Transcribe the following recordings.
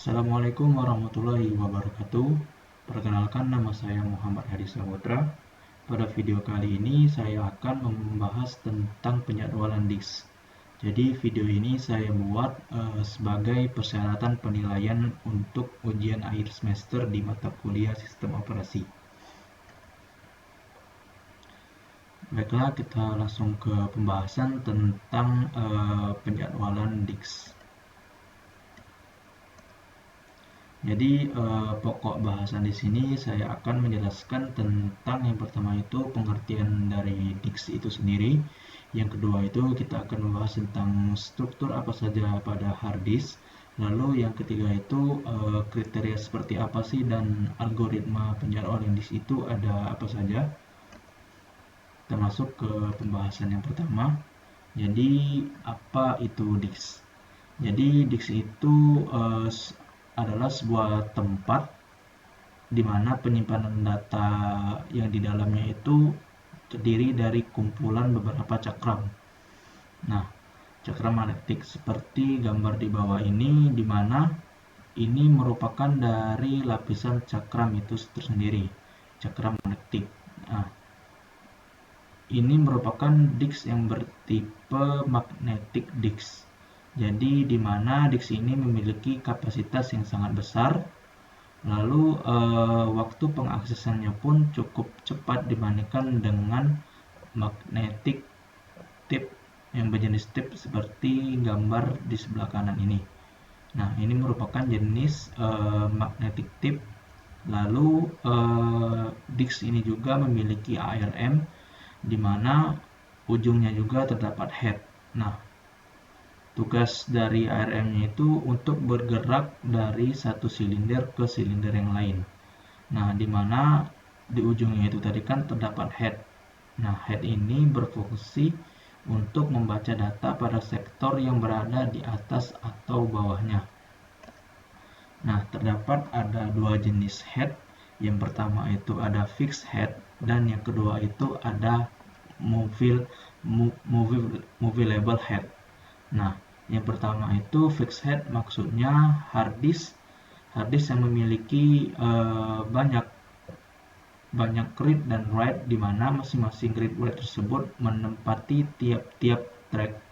Assalamualaikum warahmatullahi wabarakatuh. Perkenalkan, nama saya Muhammad Hadi Saputra. Pada video kali ini saya akan membahas tentang penjadwalan disk. Jadi video ini saya buat sebagai persyaratan penilaian untuk ujian akhir semester di mata kuliah Sistem Operasi. Baiklah, kita langsung ke pembahasan tentang penjadwalan disk. Jadi pokok bahasan di sini saya akan menjelaskan tentang yang pertama itu pengertian dari disk itu sendiri. Yang kedua itu kita akan membahas tentang struktur apa saja pada hard disk. Lalu yang ketiga itu kriteria seperti apa sih dan algoritma penjadwalan disk itu ada apa saja. Kita masuk ke pembahasan yang pertama. Jadi apa itu disk? Jadi disk itu adalah sebuah tempat di mana penyimpanan data yang di dalamnya itu terdiri dari kumpulan beberapa cakram. Nah, cakram magnetik seperti gambar di bawah ini, di mana ini merupakan dari lapisan cakram itu tersendiri, cakram magnetik. Nah, ini merupakan disk yang bertipe magnetic disk. Jadi di mana disk ini memiliki kapasitas yang sangat besar, lalu waktu pengaksesannya pun cukup cepat dibandingkan dengan magnetic tape yang berjenis tape seperti gambar di sebelah kanan ini. Nah, ini merupakan jenis magnetic tape. Lalu disk ini juga memiliki ARM, di mana ujungnya juga terdapat head. Nah, tugas dari ARM-nya itu untuk bergerak dari satu silinder ke silinder yang lain. Nah, di mana di ujungnya itu tadi kan terdapat head. Nah, head ini berfungsi untuk membaca data pada sektor yang berada di atas atau bawahnya. Nah, terdapat ada dua jenis head. Yang pertama itu ada fixed head dan yang kedua itu ada movable head. Nah, yang pertama itu fixed head, maksudnya hard disk yang memiliki banyak read dan write, di mana masing-masing read write tersebut menempati tiap-tiap track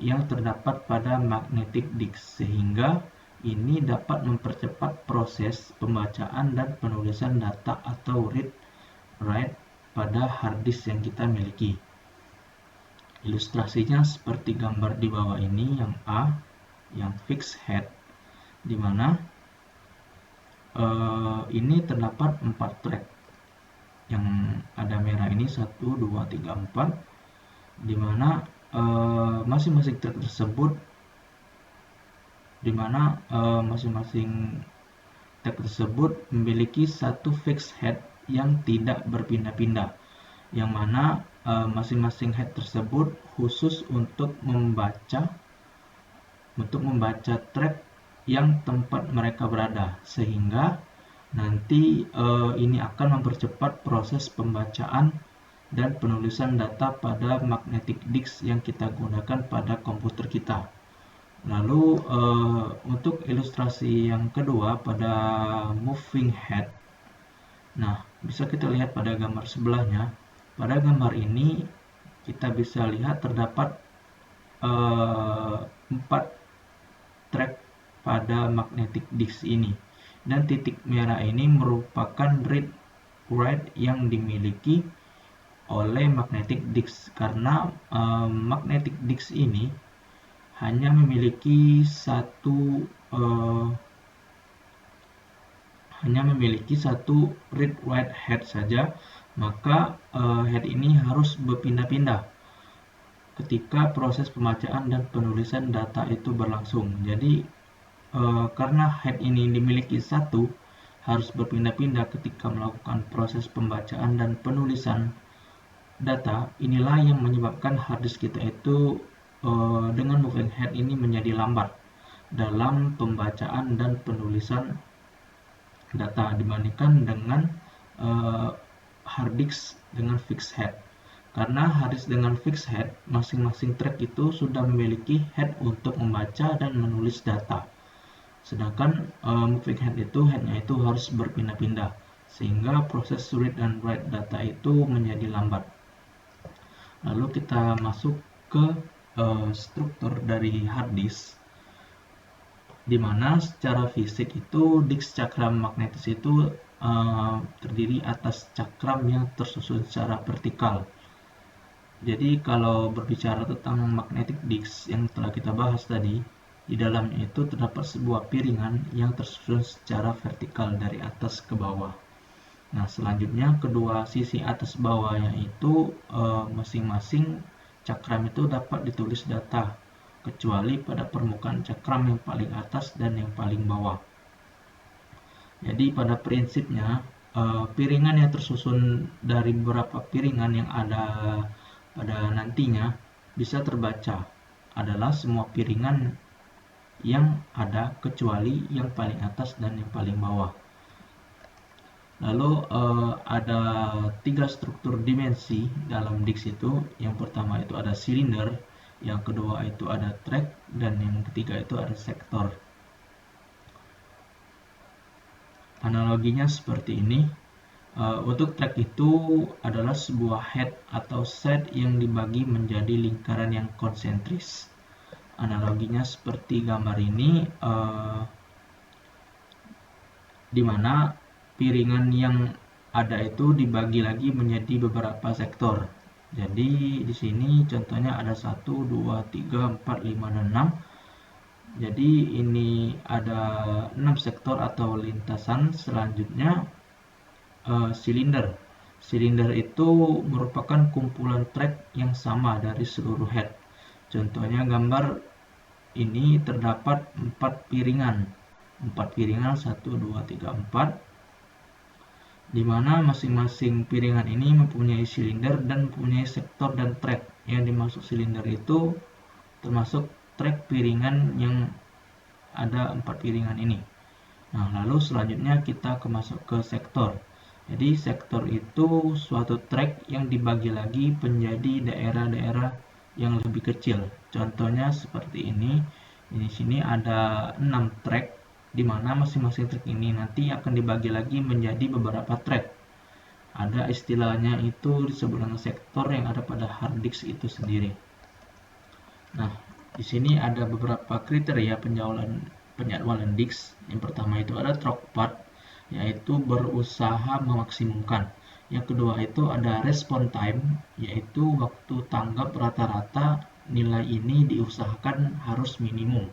yang terdapat pada magnetic disk, sehingga ini dapat mempercepat proses pembacaan dan penulisan data atau read write pada hard disk yang kita miliki. Ilustrasinya seperti gambar di bawah ini, yang A, yang fixed head, di mana ini terdapat 4 track. Yang ada merah ini 1, 2, 3, 4, di mana masing-masing track tersebut memiliki satu fixed head yang tidak berpindah-pindah, yang mana masing-masing head tersebut khusus untuk membaca track yang tempat mereka berada, sehingga nanti ini akan mempercepat proses pembacaan dan penulisan data pada magnetic disk yang kita gunakan pada komputer kita. Lalu untuk ilustrasi yang kedua pada moving head, nah bisa kita lihat pada gambar sebelahnya. Pada gambar ini kita bisa lihat terdapat 4 track pada magnetic disk ini, dan titik merah ini merupakan read write yang dimiliki oleh magnetic disk, karena magnetic disk ini hanya memiliki satu read write head saja, maka head ini harus berpindah-pindah ketika proses pembacaan dan penulisan data itu berlangsung. Jadi karena head ini dimiliki satu, harus berpindah-pindah ketika melakukan proses pembacaan dan penulisan data, inilah yang menyebabkan hard disk kita itu dengan moving head ini menjadi lambat dalam pembacaan dan penulisan data dibandingkan dengan hard disk dengan fixed head. Karena hard disk dengan fixed head, masing-masing track itu sudah memiliki head untuk membaca dan menulis data. Sedangkan moving head itu headnya itu harus berpindah-pindah, sehingga proses read dan write data itu menjadi lambat. Lalu kita masuk ke struktur dari hard disk, di mana secara fisik itu disk cakram magnetis itu terdiri atas cakram yang tersusun secara vertikal. Jadi kalau berbicara tentang magnetic disk yang telah kita bahas tadi, di dalamnya itu terdapat sebuah piringan yang tersusun secara vertikal dari atas ke bawah. Nah, selanjutnya kedua sisi atas bawahnya itu masing-masing cakram itu dapat ditulis data, kecuali pada permukaan cakram yang paling atas dan yang paling bawah. Jadi pada prinsipnya piringan yang tersusun dari beberapa piringan yang ada pada nantinya bisa terbaca adalah semua piringan yang ada kecuali yang paling atas dan yang paling bawah. Lalu ada 3 struktur dimensi dalam disk itu. Yang pertama itu ada silinder, yang kedua itu ada track, dan yang ketiga itu ada sektor. Analoginya seperti ini. Untuk track itu adalah sebuah head atau set yang dibagi menjadi lingkaran yang konsentris. Analoginya seperti gambar ini, di mana piringan yang ada itu dibagi lagi menjadi beberapa sektor. Jadi di sini contohnya ada 1, 2, 3, 4, 5, dan 6. Jadi ini ada 6 sektor atau lintasan. Selanjutnya silinder. Silinder itu merupakan kumpulan track yang sama dari seluruh head. Contohnya gambar ini terdapat 4 piringan. 4 piringan 1, 2, 3, 4, di mana masing-masing piringan ini mempunyai silinder dan mempunyai sektor dan track. Yang dimaksud silinder itu termasuk track piringan yang ada 4 piringan ini. Nah, lalu selanjutnya kita masuk ke sektor. Jadi sektor itu suatu track yang dibagi lagi menjadi daerah-daerah yang lebih kecil. Contohnya seperti ini. Di sini ada 6 track, di mana masing-masing track ini nanti akan dibagi lagi menjadi beberapa track. Ada istilahnya itu disebut dengan sektor yang ada pada hard disk itu sendiri. Nah, di sini ada beberapa kriteria penjadwalan disk. Yang pertama itu ada throughput, yaitu berusaha memaksimumkan. Yang kedua itu ada response time, yaitu waktu tanggap rata-rata nilai ini diusahakan harus minimum.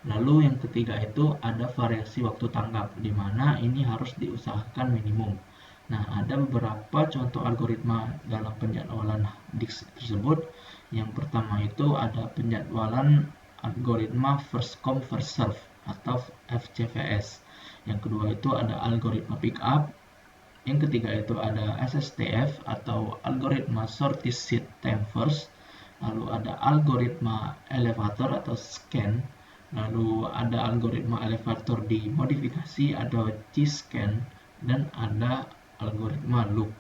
Lalu yang ketiga itu ada variasi waktu tanggap, di mana ini harus diusahakan minimum. Nah, ada beberapa contoh algoritma dalam penjadwalan disk tersebut. Yang pertama itu ada penjadwalan algoritma first come first serve atau FCVS. Yang kedua itu ada algoritma pickup. Yang ketiga itu ada SSTF atau algoritma shortest seed time first. Lalu ada algoritma elevator atau scan. Lalu ada algoritma elevator dimodifikasi atau G-scan, dan ada algoritma loop.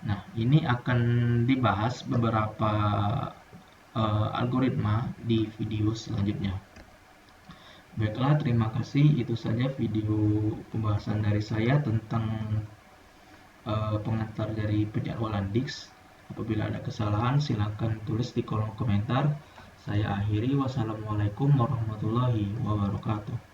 Nah, ini akan dibahas beberapa algoritma di video selanjutnya. Baiklah, terima kasih. Itu saja video pembahasan dari saya tentang pengantar dari penjadwalan disk. Apabila ada kesalahan, silakan tulis di kolom komentar. Saya akhiri. Wassalamualaikum warahmatullahi wabarakatuh.